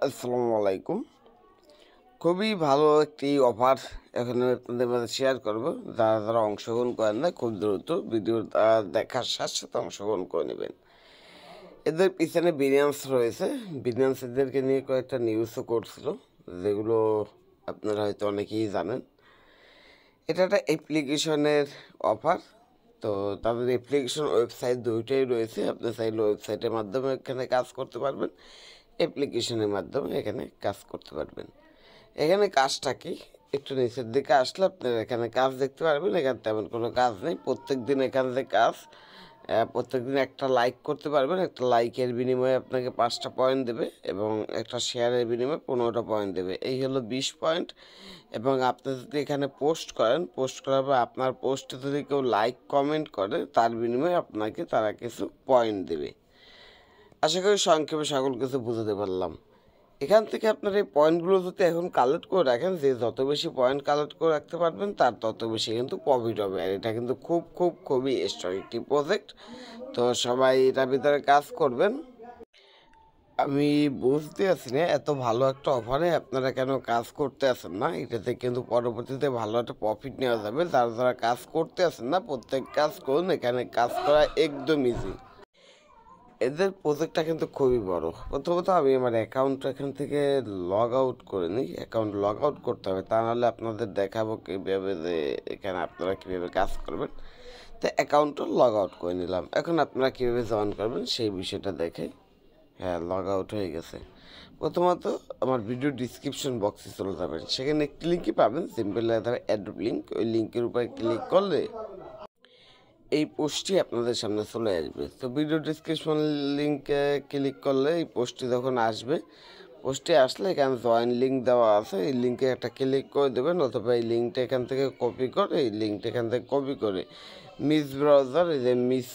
আসসালামু আলাইকুম। খুবই ভালো একটি অফার এখানে আপনাদের মাঝে শেয়ার করব। যারা অংশগ্রহণ করেন না, খুব দ্রুত ভিডিওটা দেখার সাথে সাথে অংশগ্রহণ করে নেবেন। এদের পিছনে বিনিয়ান্স রয়েছে। বিনিয়ান্স এদেরকে নিয়ে কয়েকটা নিউজও করছিল, যেগুলো আপনারা হয়তো অনেকেই জানেন। এটা একটা অ্যাপ্লিকেশনের অফার। তো তাদের অ্যাপ্লিকেশন ওয়েবসাইট দুইটাই রয়েছে। আপনি চাইলে ওয়েবসাইটের মাধ্যমে এখানে কাজ করতে পারবেন, অ্যাপ্লিকেশনের মাধ্যমে এখানে কাজ করতে পারবেন। এখানে কাজটা কি, একটু নিচের দিকে আসলে আপনারা এখানে কাজ দেখতে পারবেন। এখানে তেমন কোনো কাজ নেই। প্রত্যেক দিন এখানে যে কাজ, প্রত্যেক দিন একটা লাইক করতে পারবেন। একটা লাইকের বিনিময়ে আপনাকে 5টা পয়েন্ট দেবে এবং একটা শেয়ারের বিনিময়ে 15টা পয়েন্ট দেবে। এই হলো 20 পয়েন্ট। এবং আপনি যদি এখানে পোস্ট করেন, পোস্ট করার পর আপনার পোস্টে যদি কেউ লাইক কমেন্ট করে, তার বিনিময়ে আপনাকে তারা কিছু পয়েন্ট দেবে। আশা করি সংক্ষেপে সকল কিছু বুঝতে পারলাম। এখান থেকে আপনার এই পয়েন্টগুলো যদি এখন কালেক্ট করে রাখেন, যে যত বেশি পয়েন্ট কালেক্ট করে রাখতে পারবেন তার তত বেশি কিন্তু প্রফিট হবে। আর এটা কিন্তু খুবই স্ট্রং একটি প্রজেক্ট। তো সবাই এটার ভিতরে কাজ করবেন। আমি বুঝতে আছি না, এত ভালো একটা অফারে আপনারা কেন কাজ করতে আসেন না। এটাতে কিন্তু পরবর্তীতে ভালো একটা প্রফিট নেওয়া যাবে। যারা কাজ করতে আসেন না, প্রত্যেক কাজ করুন। এখানে কাজ করা একদম ইজি। এদের প্রজেক্টটা কিন্তু খুবই বড়। প্রথমত আমি আমার অ্যাকাউন্ট এখান থেকে লগ আউট করে নিই। অ্যাকাউন্ট লগ আউট করতে হবে, তা নাহলে আপনাদের দেখাবো কীভাবে যে এখানে আপনারা কীভাবে কাজ করবেন। তো অ্যাকাউন্টও লগ আউট করে নিলাম। এখন আপনারা কীভাবে জয়েন করবেন সেই বিষয়টা দেখে। হ্যাঁ, লগ আউট হয়ে গেছে। প্রথমত আমার ভিডিও ডিসক্রিপশন বক্সে চলে যাবেন, সেখানে একটি লিঙ্কই পাবেন, সিম্পল লেখা অ্যাড লিঙ্ক। ওই লিঙ্কের উপরে ক্লিক করলে এই পোস্টটি আপনাদের সামনে চলে আসবে। তো ভিডিও ডিসক্রিপশন লিঙ্কে ক্লিক করলে এই পোস্টটি যখন আসবে, পোস্টে আসলে এখানে জয়েন লিঙ্ক দেওয়া আছে, এই লিঙ্কে একটা ক্লিক করে দেবেন। অথবা এই লিঙ্কটা এখান থেকে কপি করে, এই লিঙ্কটা এখান থেকে কপি করে মিস ব্রাউজার, এই যে মিস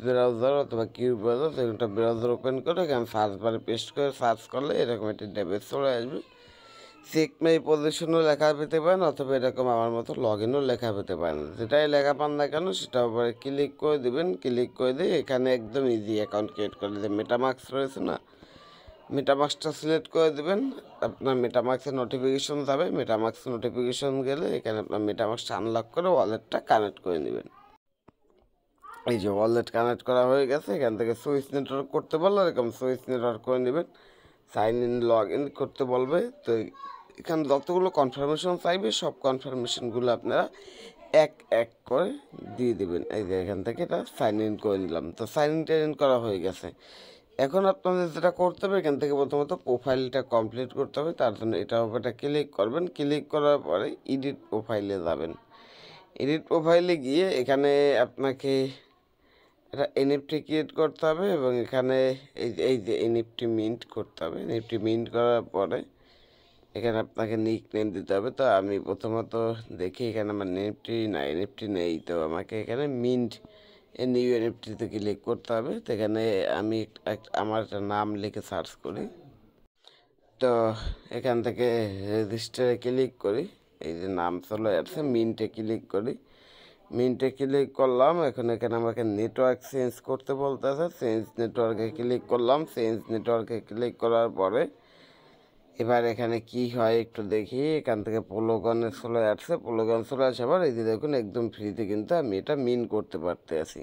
ব্রাউজার অথবা কিউ ব্রাউজার, একটা ব্রাউজার ওপেন করে এখানে সার্চ বারে পেস্ট করে সার্চ করলে এরকম একটি ড্যাবেজ চলে আসবে। চেক মাই পজিশনও লেখা পেতে পারেন, অথবা এরকম আমার মতো লগ ইনও লেখা পেতে পারেন। যেটাই লেখা পান না কেন সেটার উপরে ক্লিক করে দেবেন। ক্লিক করে দিয়ে এখানে একদম ইজি অ্যাকাউন্ট ক্রিয়েট করে দিয়ে মেটামাস্ক রয়েছে না, মেটামাস্কটা সিলেক্ট করে দেবেন। আপনার মেটামাস্কের নোটিফিকেশন যাবে। মেটামাস্ক নোটিফিকেশন গেলে এখানে আপনার মেটামাস্কটা আনলক করে ওয়ালেটটা কানেক্ট করে নেবেন। এই যে ওয়ালেট কানেক্ট করা হয়ে গেছে। এখান থেকে সুইচ নেটওয়ার্ক করতে বললে এরকম সুইচ নেটওয়ার্ক করে নেবেন। সাইন ইন লগ ইন করতে বলবে। তো এখানে যতগুলো কনফার্মেশন চাইবে সব কনফার্মেশনগুলো আপনারা এক এক করে দিয়ে দেবেন। এই যে এখান থেকে এটা সাইন ইন করে নিলাম। তো সাইন ইন করা হয়ে গেছে। এখন আপনাদের যেটা করতে হবে, এখান থেকে প্রথমত প্রোফাইলটা কমপ্লিট করতে হবে। তার জন্য এটার উপর ক্লিক করবেন। ক্লিক করার পরে এডিট প্রোফাইলে যাবেন। এডিট প্রোফাইলে গিয়ে এখানে আপনাকে এটা এনএফটি ক্রিয়েট করতে হবে এবং এখানে এই যে এনএফটি মিন্ট করতে হবে। এনএফটি মিন্ট করার পরে এখানে আপনাকে নিক নেম দিতে হবে। তো আমি প্রথমত দেখি এখানে আমার এনএফটি নেই। তো আমাকে এখানে মিন্ট নিউ এনএফটিতে ক্লিক করতে হবে। তো এখানে আমি আমার একটা নাম লিখে সার্চ করি। তো এখান থেকে রেজিস্টারে ক্লিক করি। এই যে নাম চলে আসছে, মিন্টে ক্লিক করি। মিন্টে ক্লিক করলাম। এখন এখানে আমাকে নেটওয়ার্ক চেঞ্জ করতে বলতেছে। চেঞ্জ নেটওয়ার্কে ক্লিক করলাম। চেঞ্জ নেটওয়ার্কে ক্লিক করার পরে এবার এখানে কি হয় একটু দেখি। এখান থেকে পোলোগনে চলে আসছে। পোলোগন চলে আসে আবার এই যে দেখুন একদম ফ্রিতে কিন্তু আমি এটা মিন করতে পারতে আছি।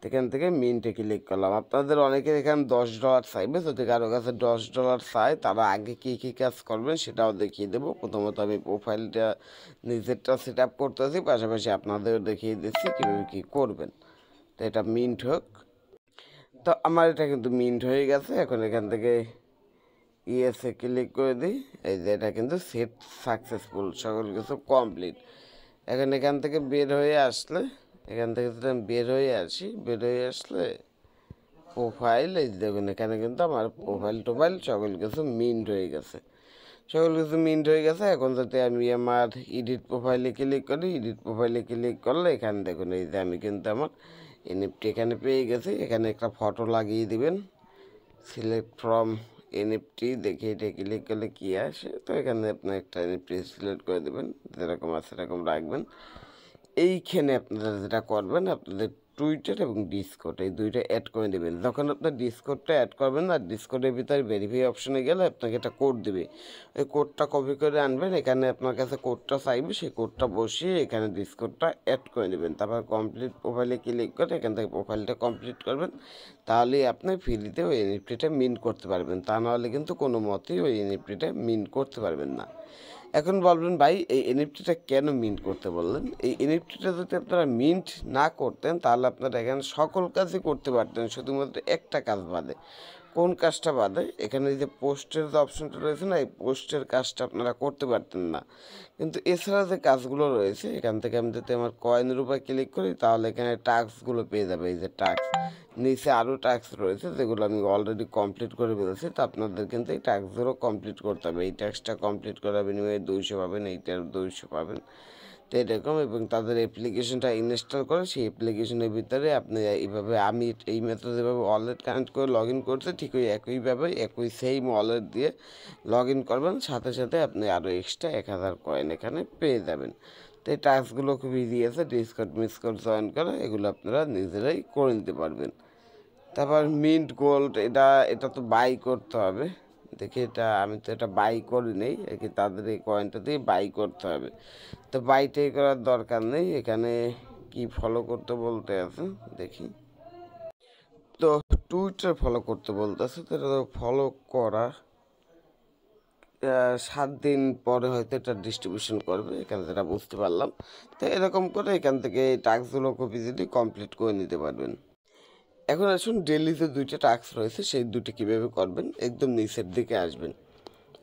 এখান থেকে মিন্টে ক্লিক করলাম। আপনাদের অনেকের এখানে $10 চাইবে। যদি কারো কাছে $10 চায়, তারা আগে কী কী কাজ করবেন সেটাও দেখিয়ে দেবো। প্রথমত আমি প্রোফাইলটা নিজেরটা সেট আপ করতেছি, পাশাপাশি আপনাদেরও দেখিয়ে দিচ্ছি কীভাবে কী করবেন। তো এটা মিন্ট হোক। তো আমার এটা কিন্তু মিন্ট হয়ে গেছে। এখন এখান থেকে ইয়েসে ক্লিক করে দিই। এই যে এটা কিন্তু সেট সাকসেসফুল, সকল কিছু কমপ্লিট। এখন এখান থেকে বের হয়ে আসলে, এখান থেকে যদি আমি বের হয়ে আসলে প্রোফাইল, এই দেখুন এখানে কিন্তু আমার টোফাইল সকল কিছু মিন্ট হয়ে গেছে। এখন যদি আমি আমার এডিট প্রোফাইলে ক্লিক করি, এডিট প্রোফাইলে ক্লিক করলে এখানে দেখুন এই যে আমি কিন্তু আমার এনএফটি এখানে পেয়ে গেছি। এখানে একটা ফটো লাগিয়ে দিবেন। সিলেক্ট ফ্রম এনএফটি, দেখে এটা ক্লিক করলে কী আসে। তো এখানে আপনি একটা এনএফটি সিলেক্ট করে দেবেন, যেরকম আছে সেরকম রাখবেন। এইখানে আপনারা যেটা করবেন, আপনাদের টুইটার এবং ডিসকর্ড, এই দুইটা অ্যাড করে দেবেন। যখন আপনার ডিসকর্ডটা অ্যাড করবেন না, ডিসকর্ডের ভিতরে ভেরিফাই অপশনে গেলে আপনাকে একটা কোড দেবে, ওই কোডটা কপি করে আনবেন, এখানে আপনার কাছে কোডটা চাইবে, সেই কোডটা বসিয়ে এখানে ডিসকর্ডটা অ্যাড করে নেবেন। তারপর কমপ্লিট প্রোফাইলে ক্লিক করে এখান থেকে প্রোফাইলটা কমপ্লিট করবেন, তাহলেই আপনি ফ্রিতে ওই এনএফটিটা মিন্ট করতে পারবেন। তা নাহলে কিন্তু কোনো মতেই ওই এনএফটিটা মিন্ট করতে পারবেন না। এখন বলবেন ভাই এই এনএফটিটা কেন মিন্ট করতে বললেন? এই এনএফটিটা যদি আপনারা মিন্ট না করতেন তাহলে আপনারা এখানে সকল কাজই করতে পারতেন, শুধুমাত্র একটা কাজ বাদে। কোন কাজটা বাদে? এখানে যে পোস্টের যে অপশনটা রয়েছে না, এই পোস্টের কাজটা আপনারা করতে পারতেন না। কিন্তু এছাড়া যে কাজগুলো রয়েছে, এখান থেকে আমি যদি আমার কয়েনের উপর ক্লিক করি তাহলে এখানে টাস্কগুলো পেয়ে যাবে। এই যে টাস্ক, নিচে আরও টাস্ক রয়েছে যেগুলো আমি অলরেডি কমপ্লিট করে ফেলেছি। তো আপনাদের কিন্তু এই টাস্কগুলো কমপ্লিট করতে হবে। এই টাস্কটা কমপ্লিট করার বিনিময়ে 200 পাবেন, এইটার 200 পাবেন, তো এরকম। এবং তাদের অ্যাপ্লিকেশনটা ইনস্টল করে সেই অ্যাপ্লিকেশনের ভিতরে আপনি এইভাবে, আমি এই মেথড যেভাবে ওয়ালেট কানেক্ট করে লগ ইন করছে, ঠিক ওই একইভাবে একই সেম ওয়ালেট দিয়ে লগ ইন করবেন, সাথে সাথে আপনি আরও এক্সট্রা 1000 কয়েন এখানে পেয়ে যাবেন। তো এই টাস্কগুলো খুব ইজি আছে, ডিসকর্ড মিসকর্ড জয়েন করা, এগুলো আপনারা নিজেরাই করে নিতে পারবেন। তারপর মিন্ট গোল্ড, এটা তো বাই করতে হবে। দেখি এটা, আমি তো এটা বাই করি নেই আর কি, তাদের এই কয়েনটা দিয়ে বাই করতে হবে। তো বাইটাই করার দরকার নেই, এখানে কি ফলো করতে বলতে আছে দেখি। তো টুইটার ফলো করতে বলতেছে, তো এটা ফলো করা 7 দিন পরে হয়তো এটা ডিস্ট্রিবিউশন করবে, এখানে যেটা বুঝতে পারলাম। তো এরকম করে এখান থেকে এই টাস্কগুলো খুব ইজিলি কমপ্লিট করে নিতে পারবেন। এখন আসুন ডেইলি যে 2টা টাস্ক রয়েছে সেই 2টি কীভাবে করবেন। একদম নিচের দিকে আসবেন,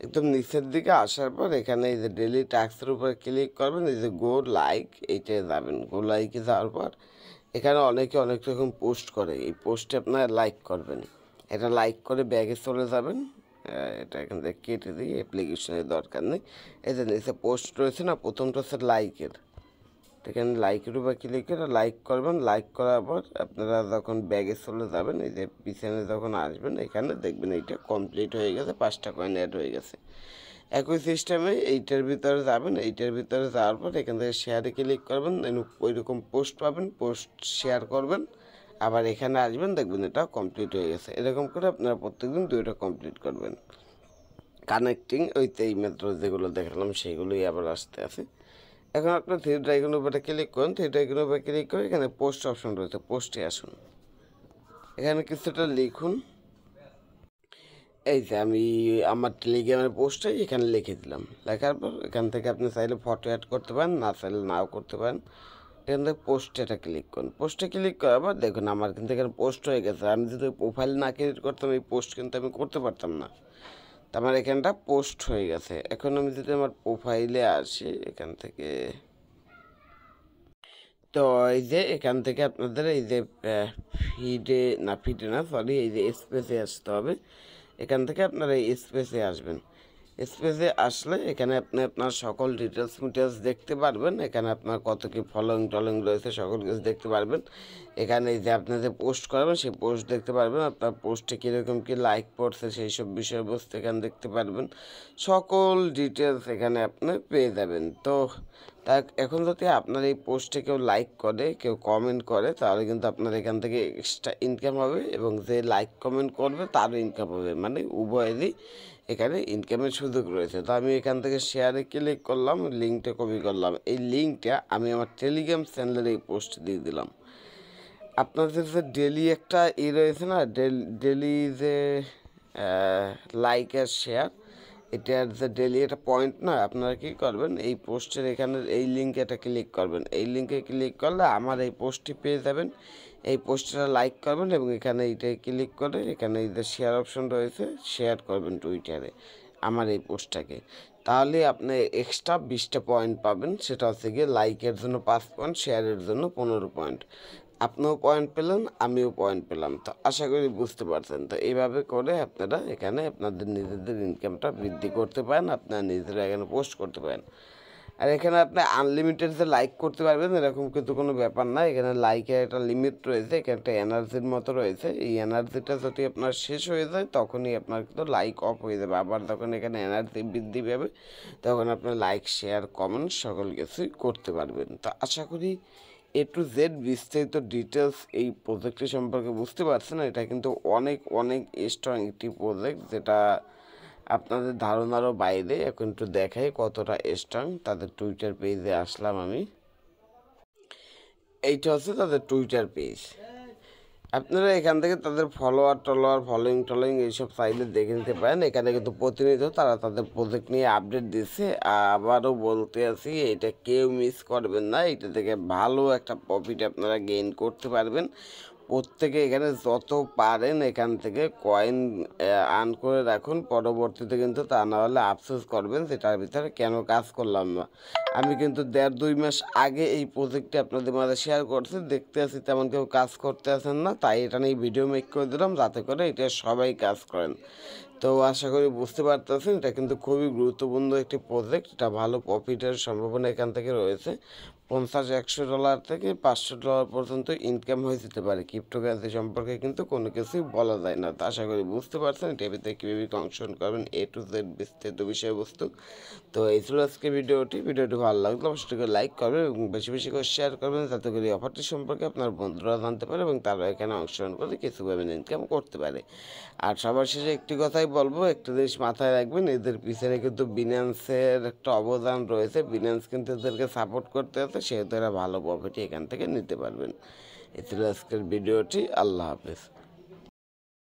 একদম নিচের দিকে আসার পর এখানে এই যে ডেইলি টাস্কের উপরে ক্লিক করবেন, এই যে গো লাইক, এইটায় যাবেন। গো লাইকে যাওয়ার পর এখানে অনেকে অনেক রকম পোস্ট করে, এই পোস্টে আপনারা লাইক করবেন। এটা লাইক করে ব্যাগে চলে যাবেন, এটা এখান থেকে কেটে দিই, অ্যাপ্লিকেশনের দরকার নেই। এই যে নিচে পোস্ট রয়েছে না, প্রথমটা হচ্ছে লাইকের, এখানে লাইকের উপর ক্লিক করে লাইক করবেন। লাইক করার পর আপনারা যখন ব্যাগে চলে যাবেন, এই যে পিছনে যখন আসবেন এখানে দেখবেন এইটা কমপ্লিট হয়ে গেছে, 5টা কয়েন অ্যাড হয়ে গেছে। একই সিস্টেমে এইটার ভিতরে যাবেন, এইটার ভিতরে যাওয়ার পর এখান থেকে শেয়ারে ক্লিক করবেন, ওই রকম পোস্ট পাবেন, পোস্ট শেয়ার করবেন, আবার এখানে আসবেন, দেখবেন এটা কমপ্লিট হয়ে গেছে। এরকম করে আপনারা প্রত্যেকদিন 2টা কমপ্লিট করবেন। কানেক্টিং ওই এই মেথড যেগুলো দেখালাম সেইগুলোই আবার আসতে আছে। এখন আপনার থ্রি ড্রাইকনের উপরে ক্লিক করুন, থ্রি ড্রাইকনের উপরে ক্লিক করে এখানে পোস্ট অপশন রয়েছে, পোস্টে আসুন, এখানে কিছুটা লিখুন। এই যে আমি আমার টেলিগ্রামের পোস্টে এখানে লিখে দিলাম, লেখার পর এখান থেকে আপনি চাইলে ফটো অ্যাড করতে পারেন, না চাইলে নাও করতে পারেন। এখান থেকে পোস্টে এটা ক্লিক করুন, পোস্টে ক্লিক করার পর দেখুন আমার কিন্তু এখানে পোস্ট হয়ে গেছে। আমি যদি প্রোফাইল না ক্রিয়েট করতাম এই পোস্ট কিন্তু আমি করতে পারতাম না। তো আমার এখানটা পোস্ট হয়ে গেছে। এখন আমি যদি আমার প্রোফাইলে আসি, এখান থেকে, তো এই যে এখান থেকে আপনাদের এই যে ফিডে না সরি, এই যে স্পেসে আসতে হবে। এখান থেকে আপনারা এই স্পেসে আসবেন, স্পেসে আসলে এখানে আপনি আপনার সকল ডিটেলস দেখতে পারবেন। এখানে আপনার কত কি ফলোয়িং টলোয়িং রয়েছে সকল কিছু দেখতে পারবেন। এখানে এই যে আপনি যে পোস্ট করবেন সেই পোস্ট দেখতে পারবেন, আপনার পোস্টে কীরকম কী লাইক পড়ছে সেই সব বিষয়বস্তু এখানে দেখতে পারবেন। সকল ডিটেলস এখানে আপনি পেয়ে যাবেন। তো এখন যদি আপনার এই পোস্টে কেউ লাইক করে, কেউ কমেন্ট করে, তাহলে কিন্তু আপনার এখান থেকে এক্সট্রা ইনকাম হবে, এবং যে লাইক কমেন্ট করবে তারও ইনকাম হবে, মানে উভয়েরই এখানে ইনকামের সুযোগ রয়েছে। তো আমি এখান থেকে শেয়ারে ক্লিক করলাম, লিঙ্কটা কপি করলাম, এই লিঙ্কটা আমি আমার টেলিগ্রাম চ্যানেলের এই পোস্ট দিয়ে দিলাম। আপনাদের যে ডেলি একটা রয়েছে না, ডেলি যে লাইক আর শেয়ার, এটার যে ডেলি একটা পয়েন্ট না, আপনারা কী করবেন, এই পোস্টের এখানে এই লিঙ্কে এটা ক্লিক করবেন। এই লিঙ্কে ক্লিক করলে আমার এই পোস্টটি পেয়ে যাবেন, এই পোস্টটা লাইক করবেন এবং এখানে এইটাই ক্লিক করে এখানে এই যে শেয়ার অপশন রয়েছে, শেয়ার করবেন টুইটারে আমার এই পোস্টটাকে। তাহলে আপনি এক্সট্রা 20টা পয়েন্ট পাবেন, সেটা হচ্ছে গিয়ে লাইকের জন্য 5 পয়েন্ট, শেয়ারের জন্য 15 পয়েন্ট। আপনিও পয়েন্ট পেলেন, আমিও পয়েন্ট পেলাম। তো আশা করি বুঝতে পারছেন। তো এইভাবে করে আপনারা এখানে আপনাদের নিজেদের ইনকামটা বৃদ্ধি করতে পারেন, আপনারা নিজেরা এখানে পোস্ট করতে পারেন। আর এখানে আপনি আনলিমিটেড যে লাইক করতে পারবেন এরকম কিন্তু কোনো ব্যাপার না। এখানে লাইকের একটা লিমিট রয়েছে, এখানে একটা এনার্জির মতো রয়েছে। এই এনার্জিটা যদি আপনার শেষ হয়ে যায় তখনই আপনার কিন্তু লাইক অফ হয়ে যাবে। আবার যখন এখানে এনার্জি বৃদ্ধি পাবে তখন আপনি লাইক শেয়ার কমেন্ট সকল কিছুই করতে পারবেন। তো আশা করি এ টু জেড বিস্তারিত ডিটেলস এই প্রজেক্টটি সম্পর্কে বুঝতে পারছেন। এটা কিন্তু অনেক অনেক স্ট্রং একটি প্রজেক্ট, যেটা আপনাদের ধারণারও বাইরে। এখন একটু দেখাই কতটা স্ট্রং। তাদের টুইটার পেজে আসলাম আমি। এইটা হচ্ছে তাদের টুইটার পেজ। আপনারা এখান থেকে তাদের ফলোয়িং এইসব চাইলে দেখে নিতে পারেন। এখানে কিন্তু প্রতিনিয়ত তারা তাদের প্রজেক্ট নিয়ে আপডেট দিচ্ছে। আবারও বলতে আছি, এটা কেউ মিস করবেন না। এটা থেকে ভালো একটা প্রফিট আপনারা গেইন করতে পারবেন। প্রত্যেকে এখানে যত পারেন এখান থেকে কয়েন আর্ন করে রাখুন। পরবর্তীতে কিন্তু তা না হলে আফসোস করবেন যেটার ভিতরে কেন কাজ করলাম না। আমি কিন্তু 1.5-2 মাস আগে এই প্রজেক্টটি আপনাদের মাঝে শেয়ার করছি। দেখতে আছি তেমন কেউ কাজ করতে আছেন না, তাই এটা নিয়ে ভিডিও মেক করে দিলাম যাতে করে এটা সবাই কাজ করেন। তো আশা করি বুঝতে পারতেছেন, এটা কিন্তু খুবই গুরুত্বপূর্ণ একটি প্রজেক্ট। এটা ভালো প্রফিটের সম্ভাবনা এখান থেকে রয়েছে। $50-100 থেকে $500 পর্যন্ত ইনকাম হয়ে যেতে পারে। ক্রিপ্টোকারেন্সি সম্পর্কে কিন্তু কোনো কিছুই বলা যায় না। তো আশা করি বুঝতে পারছেন এটার ভিতরে কীভাবে অংশগ্রহণ করবেন, এ টু জেড বিস্তারিত বিষয়বস্তু। তো এই ছিল আজকে ভিডিওটি ভালো লাগলে অবশ্যই করে লাইক করবেন এবং বেশি বেশি করে শেয়ার করবেন, যাতে করে এই অফারটি সম্পর্কে আপনার বন্ধুরা জানতে পারে এবং তারা এখানে অংশগ্রহণ করে কিছু পেমেন্ট ইনকাম করতে পারে। আর সবার শেষে একটি কথাই বলবো, একটা জিনিস মাথায় রাখবেন, এদের পিছনে কিন্তু বিনান্সের একটা অবদান রয়েছে। বিনান্স কিন্তু এদেরকে সাপোর্ট করতে আছে, সেহেতু এরা ভালো প্রফিট এখান থেকে নিতে পারবেন। এই ছিল আজকের ভিডিওটি। আল্লাহ হাফেজ।